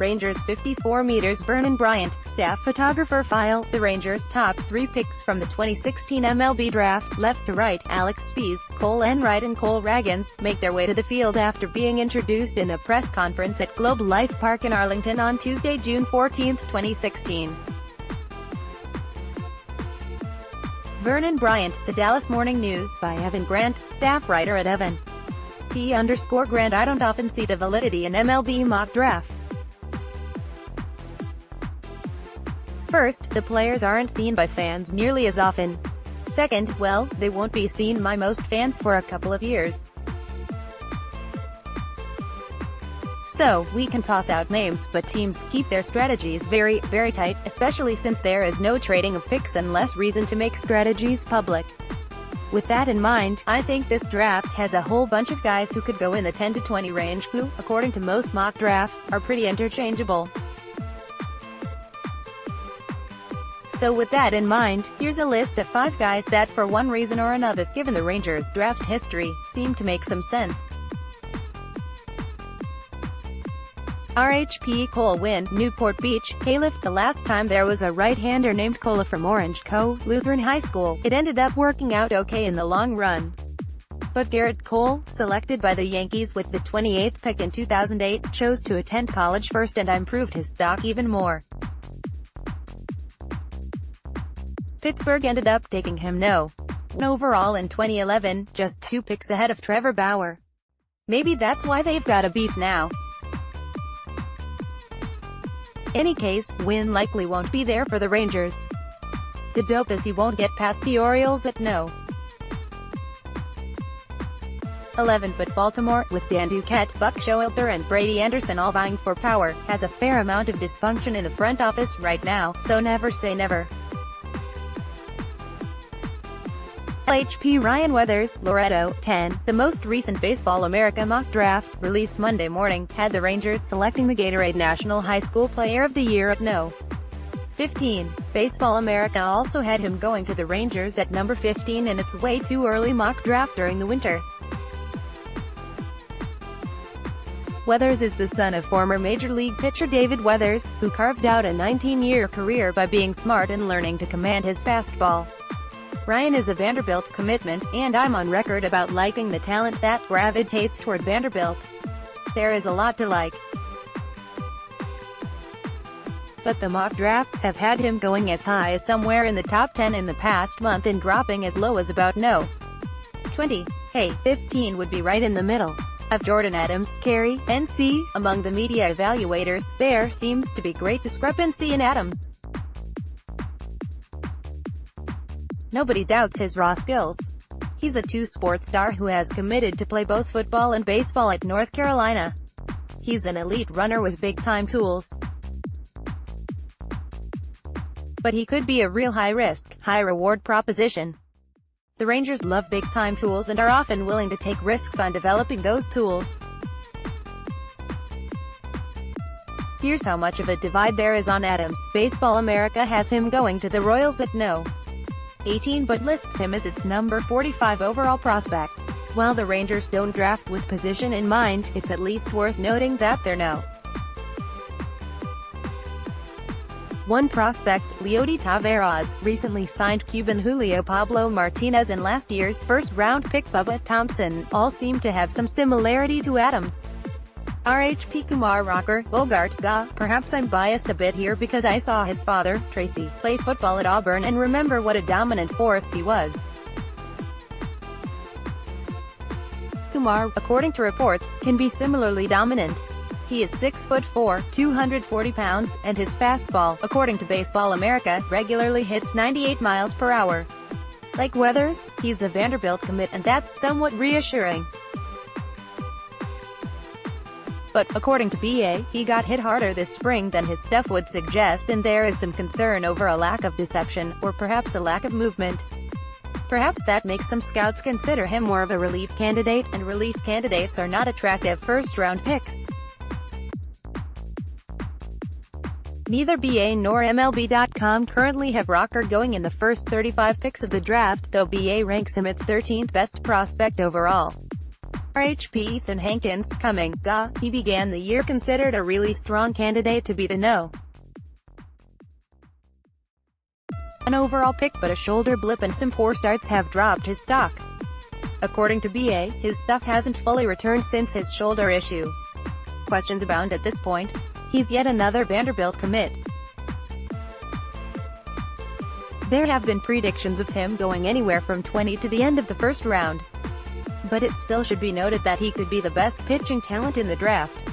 Rangers 54 meters Vernon Bryant, staff photographer file, the Rangers' top 3 picks from the 2016 MLB draft, left to right, Alex Speas, Kole Enright and Kole Ragans, make their way to the field after being introduced in a press conference at Globe Life Park in Arlington on Tuesday, June 14, 2016. Vernon Bryant, The Dallas Morning News, by Evan Grant, staff writer at Evan P_Grant. I don't often see the validity in MLB mock drafts. First, the players aren't seen by fans nearly as often. Second, well, they won't be seen by most fans for a couple of years. So, we can toss out names, but teams keep their strategies very, very tight, especially since there is no trading of picks and less reason to make strategies public. With that in mind, I think this draft has a whole bunch of guys who could go in the 10 to 20 range who, according to most mock drafts, are pretty interchangeable. So with that in mind, here's a list of 5 guys that for one reason or another, given the Rangers' draft history, seem to make some sense. RHP Kole win, Newport Beach, Calif. The last time there was a right-hander named Kole from Orange Co. Lutheran High School, it ended up working out okay in the long run. But Garrett Kole, selected by the Yankees with the 28th pick in 2008, chose to attend college first and improved his stock even more. Pittsburgh ended up taking him no. Overall in 2011, just 2 picks ahead of Trevor Bauer. Maybe that's why they've got a beef now. Any case, win likely won't be there for the Rangers. The dope is he won't get past the Orioles at no. 11. But Baltimore, with Dan Duquette, Buck Showalter and Brady Anderson all vying for power, has a fair amount of dysfunction in the front office right now, so never say never. LHP Ryan Weathers, Loretto, 10. The most recent Baseball America mock draft, released Monday morning, had the Rangers selecting the Gatorade National High School Player of the Year at no. 15. Baseball America also had him going to the Rangers at number 15 in its way too early mock draft during the winter. Weathers is the son of former Major League pitcher David Weathers, who carved out a 19-year career by being smart and learning to command his fastball. Ryan is a Vanderbilt commitment, and I'm on record about liking the talent that gravitates toward Vanderbilt. There is a lot to like. But the mock drafts have had him going as high as somewhere in the top 10 in the past month and dropping as low as about no. 20. Hey, 15 would be right in the middle of Jordan Adams, Carey, NC. Among the media evaluators, there seems to be great discrepancy in Adams. Nobody doubts his raw skills. He's a two-sport star who has committed to play both football and baseball at North Carolina. He's an elite runner with big-time tools. But he could be a real high-risk, high-reward proposition. The Rangers love big-time tools and are often willing to take risks on developing those tools. Here's how much of a divide there is on Adams. Baseball America has him going to the Royals at no. 18 but lists him as its number 45 overall prospect. While the Rangers don't draft with position in mind, it's at least worth noting that they're no. 1 prospect, Leody Taveras, recently signed Cuban Julio Pablo Martinez and last year's first-round pick Bubba Thompson, all seem to have some similarity to Adams. RHP Kumar Rocker, Bogart, perhaps I'm biased a bit here because I saw his father, Tracy, play football at Auburn and remember what a dominant force he was. Kumar, according to reports, can be similarly dominant. He is 6'4", 240 pounds, and his fastball, according to Baseball America, regularly hits 98 miles per hour. Like Weathers, he's a Vanderbilt commit and that's somewhat reassuring. But, according to BA, he got hit harder this spring than his stuff would suggest and there is some concern over a lack of deception, or perhaps a lack of movement. Perhaps that makes some scouts consider him more of a relief candidate, and relief candidates are not attractive first-round picks. Neither BA nor MLB.com currently have Rocker going in the first 35 picks of the draft, though BA ranks him its 13th best prospect overall. RHP Ethan Hankins, coming, he began the year considered a really strong candidate to be the No. 1 overall pick, but a shoulder blip and some poor starts have dropped his stock. According to BA, his stuff hasn't fully returned since his shoulder issue. Questions abound at this point. He's yet another Vanderbilt commit. There have been predictions of him going anywhere from 20 to the end of the first round. But it still should be noted that he could be the best pitching talent in the draft.